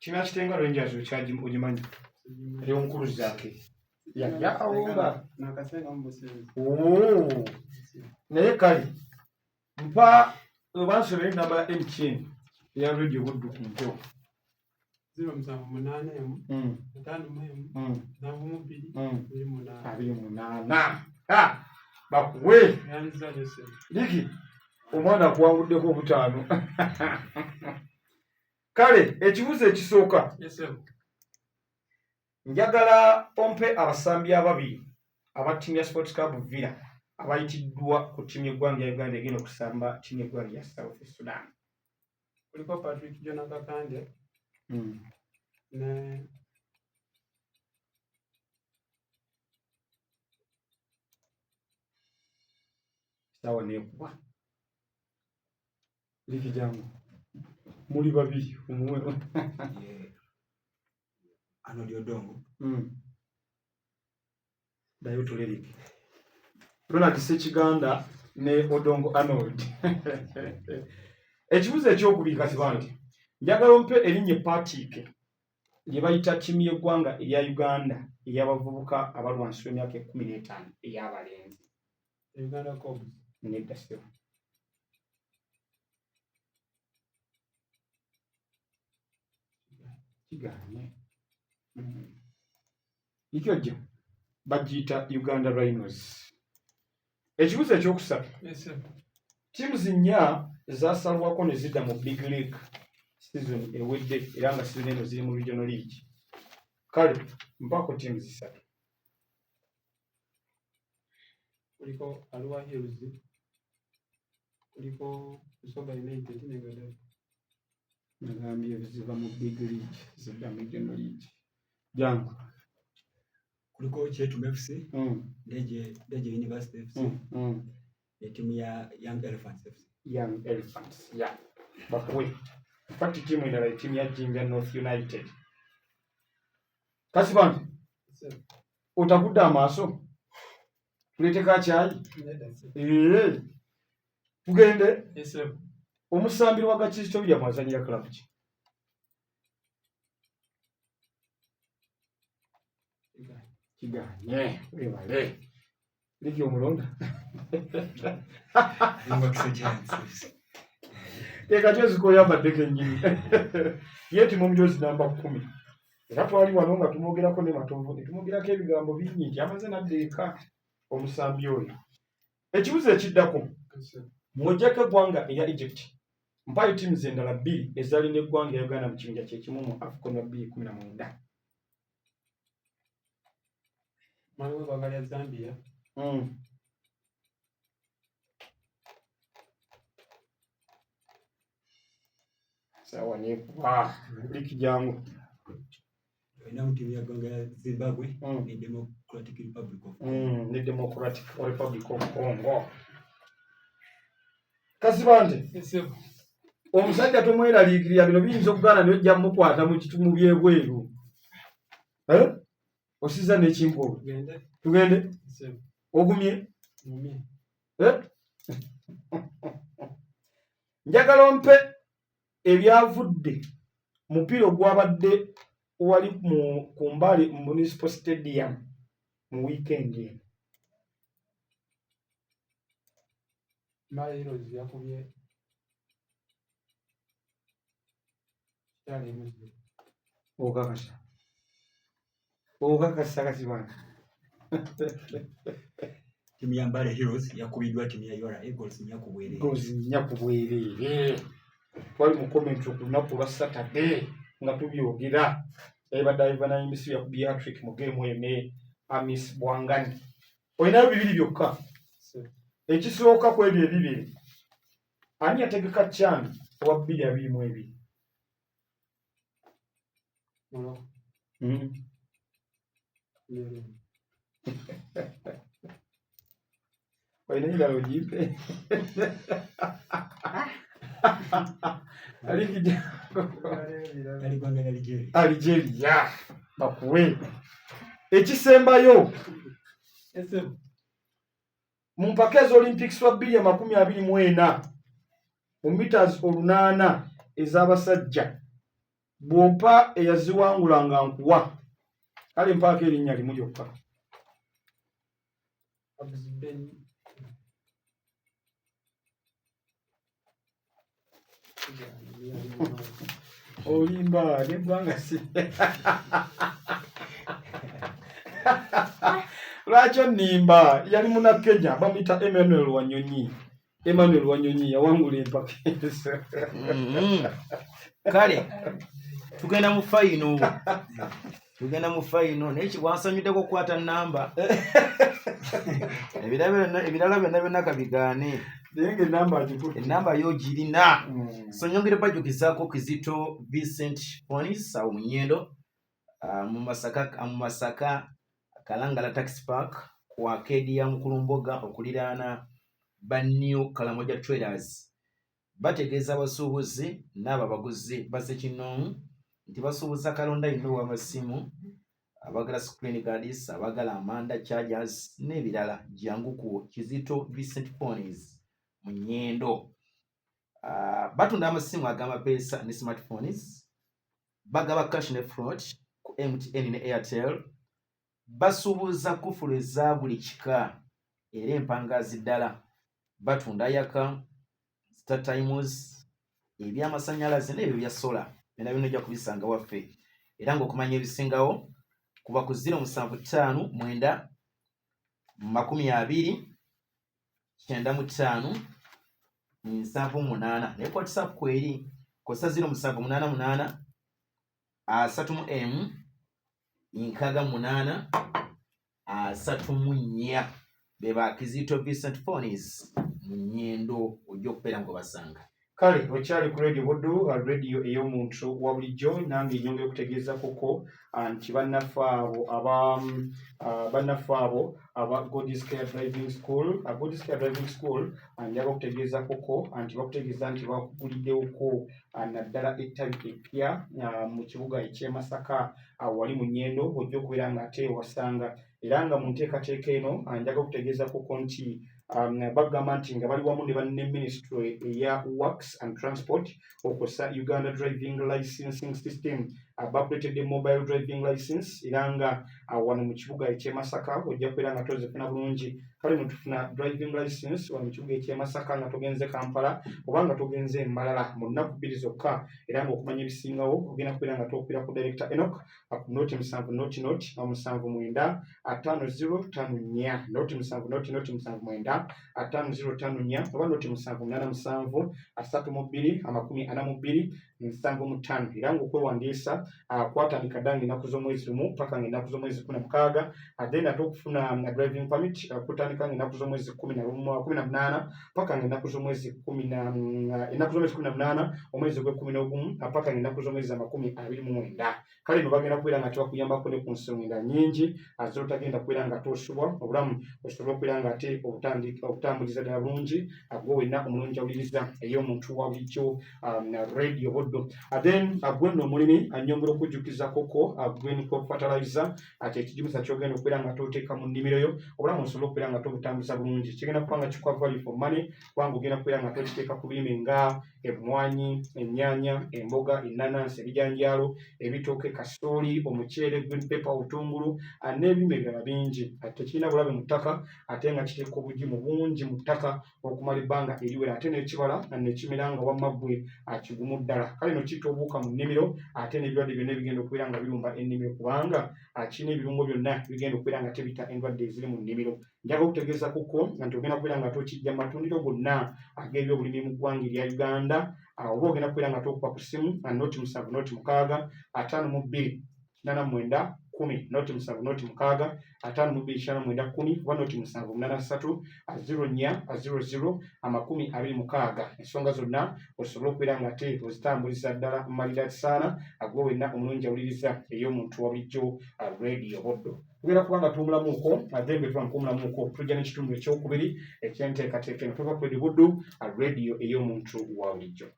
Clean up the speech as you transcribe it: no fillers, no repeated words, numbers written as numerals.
Kina Kitenga Rangers uchaji ujimanyi. Leo nkuru zake. Ya aula. Nakasenga mbusezi. Naye kali. Mpa bansore namba MTN. Ya radio gudu kumpewa. 078 5 2 bakuwe. Liki. Omwana kuwanguddeko obutaano. Kale ekibuzo ekisooka. Njagala ompe abasambi ababiri aba ttiimu ya Sports Club Villa abayitiddwa ku ttiimu y'eggwanga ya Uganda egenda okusamba ttiimu y'eggwanga ya South Sudan. Kuliko Patrick Jona Kakande ne sawa neekuba liki jangu muli babiri umuwe ano lyodongo dayo tuliriki Ronald Sekiganda ne Odongo Arnold. Ekibuzo ekyokubiri Kasibanti njagala ompe erinnya Patrick lye bayita ttiimu y'eggwanga erya Uganda ey'abavubuka abalwanisa emyaka 15 ey'abalenzi. Uganda Cobs Nedda sebo. Kiganye. Ikyojo bagiyita Uganda Rhinos. Ekibuzo ekyokusatu. Ttiimu zinnya zasalwako ne zidda mu Big League season ewedde era nga season eno ziri mu Regional League. Kale mpako ttiimu zisatu. kuliko Arua Hills, kuliko Busoga United n'Egada. Nagambye ziva mu Big League zidda mu Regional League. Jangu. Kuliko Chetu FC, Deje University FC, timu ya Young Elephants FC. Young Elephants, yeah. Bakuwe. In fact, timu endala timu ya Jinja North United. Kasibanti, otagudde amaaso? Tuleeteko chai? Tugende? Omusambiri wa Gakisito bya mwazanyira club ki? Kiganye, webale. Liki omulonda? Teka tuwezi kuyamba deke nyini. Yeti mumjozi namba 10. Era twali wano nga tumwogerako ne Matovu. Tumwogerako ebigambo bingi nti amaze n'addeeka omusambi oyo. Ekibuzo ekiddako. Mwojjako eggwanga eya Egypt. Mpayo ttiimu z'endala 2 ezalina eggwanga ya Uganda mu kibinja kye kimu mu AFCON 2019. Maliwo eggwanga lya Zambia. Sawa ne liki jangu. Now timu ya ggwanga ya Zimbabwe ne Democratic Republic of Congo. Ne Democratic Republic of Congo. Kasibande. Omusajja tomweraliikirira bino biyinza okugaana ne ojja mukwata mu kitumu byebweru. Osiza n'ekimpo. Tugende? Ogumye? Njagala ompe ebyavudde mupiira ogwabadde wali ku mbali mu Municipal Stadium mu weekend eno. Mali Heroes yakubye Okakasa Kasibanda. Timu ya Mbale Heroes yakubiddwa timu ya URA Eagles nyakubwerere. Twali mu comment ku lunaku lwa Saturday nga tubyogera. Ebadde Ivan Imisi yakubye hat-trick mu game ene Amis Bwangani. Oyinayo bibiri byokka. Ekisooka ku ebyo ebibiri. Ani yategeka Chami owa 222? Oyina njala ojipe. Algeria. Bakuwe. Ekisembayo. Mu mpaka Olympics wa 2024 mu meters 8 ez'abasajja bw'ompa eyaziwangula nga nkuwa kale mpaako erinnya limu lyokka. Abuzibeni. Olimba nebbanga si lwaki onnimba? Yali munakenya bamuyita Emmanuel Wanyonyi. Emmanuel Wanyonyi yawangula empaka ezo. Kale tugenda mu fayino naye kiwansanyuddeko okukwata namba ebirala byonna kabigaane enamba yogirina. So nyongere bajukizaako Kizito Vincent Phoenix awo mu Nyendo mu Masaka Kalangala Taxi Park ku Arcade ya Mukulumboga okuliraana ba New Kalamoja Traders. Bategeeza abasuubuzi n'abo abaguzi basse Kinoomu nti basuubuza kalonda ino w'amasimu abagala screen guards, abagala amanda chargers n'ebirala jangu ku Kizito Vincent Phoenix mu Nyendo. Batunda amasimu ag'amapeesa ne smartphones, bagaba cash ne float ku MTN ne Airtel, basuubuza kufulu eza buli kika era empangazi ddala, batunda yaka StarTimes, ebyamasannyalaze n'ebyo bya sola byonna bino ojja kubisanga waffe era ng'okumanya ebisingawo kuba ku 075 9 20 95 78 naye ku WhatsApp kweri kosa 078 3M 68 34 beba Kizito Vincent Phoenix mu Nyendo ojja okubeera ng'obasanga. Kale okyali ku Radio Buddu, radio ey'omuntu wa bulijjo, nange nyongera okutegeeza koko nti bannaffe abo aba God's Care Driving School, God's Care Driving School njagala okutegeeza koko nti bakutegeeza nti bakuguliddewoko naddala ettabi eppya mu kibuga eky'e Masaka wali mu Nyendo, ojja okubeera ng'ate wasanga era nga mu nteekateeka eno njagala okutegeeza koko nti bagamba nti nga bali wamu ne banne Ministry eya Works and Transport okosa Uganda Driving Licensing System bakuleetedde mobile driving license era nga wano mu kibuga eky'e Masaka ojja kubeera nga tozifuna bulungi. Kale no tufuna driving license wano mu kibuga eky'e Masaka nga togenze Kampala oba nga togenze Mbalala mu nnaku 2 zokka era ng'okumanya ebisingawo ogenda kubeera nga tookubira ku Director Enoch ku noti 7 noti 79 5054 noti 7 noti 79 5054 oba noti 787 32 42 75 era ng'okwewandiisa kwatandika dda ng'ennaku z'omwezi lumu paka ng'ennaku z'omwezi 16 then ate okufuna driving permit kutandika ng'ennaku z'omwezi 18 paka ng'ennaku z'omwezi 18 omwezi gwe-11 paka ng'ennaku z'omwezi 29. Kale no bagenda kubeera nga tebakuyambako ne ku nsonga nnyingi z'otagenda kubeera nga tosubwa obulamu osobola okubeera nga ate obutambuliza ddala bulungi gwe wenna omulungi awuliriza ey'omuntu wa bulijjo Radio Buddu. Then gwenno omulimi nyongera okujjukiza koko Green Crop Fertilizer ate ekijimusa kyogenda okubeera nga toteeka mu nnimiro yo obulamu osobola okubeera nga tobutambuza bulungi. Kigenda kuba nga kikuwa value for money kubanga ogenda kubeera nga tokiteeka ku birime nga emmwanyi, ennyaanya, emboga, ennaanansi, ebijanjaalo, ebitooke, kasooli, omuceere, green pepper, obutungulu n'ebirime ebirala bingi. Tekirina bulabe mu ttaka ate nga kiteeka obugimu bungi mu ttaka okumala ebbanga eriwera ate n'ekibala nekimera nga wamma ggwe kigumu ddala. Kale no kitta obuwuka mu nnimiro ate n'ebirwadde byonna ebigenda okubeera nga birumba ennimiro kubanga kirina ebirungo byonna bigenda okubeera nga tebita endwadde eziri mu nnimiro. Njagala okutegeeza kuko nti ogenda kubeera nga tokijja mu matundiro gonna ag'ebyobulimi mu ggwanga erya Uganda oba ogenda kubeera nga tokuba ku ssimu noti 7 noti 6 52 89 10 noti 7 noti 6 52 89 10 oba noti 783 04 00 26. Ensonga zonna osobola okubeera nga ate ozitambuliza ddala mmalira kisaana gwe wenna omulungi awuliriza ey'omuntu wa bulijjo Radio Buddu. Tugenda kuba nga tuwumulamuuko then bwe tuba nga tuwumulamuuko tujja n'ekitundu ekyokubiri eky'enteekateeka eno tuva ku Radio Buddu Radio ey'omuntu wa bulijjo.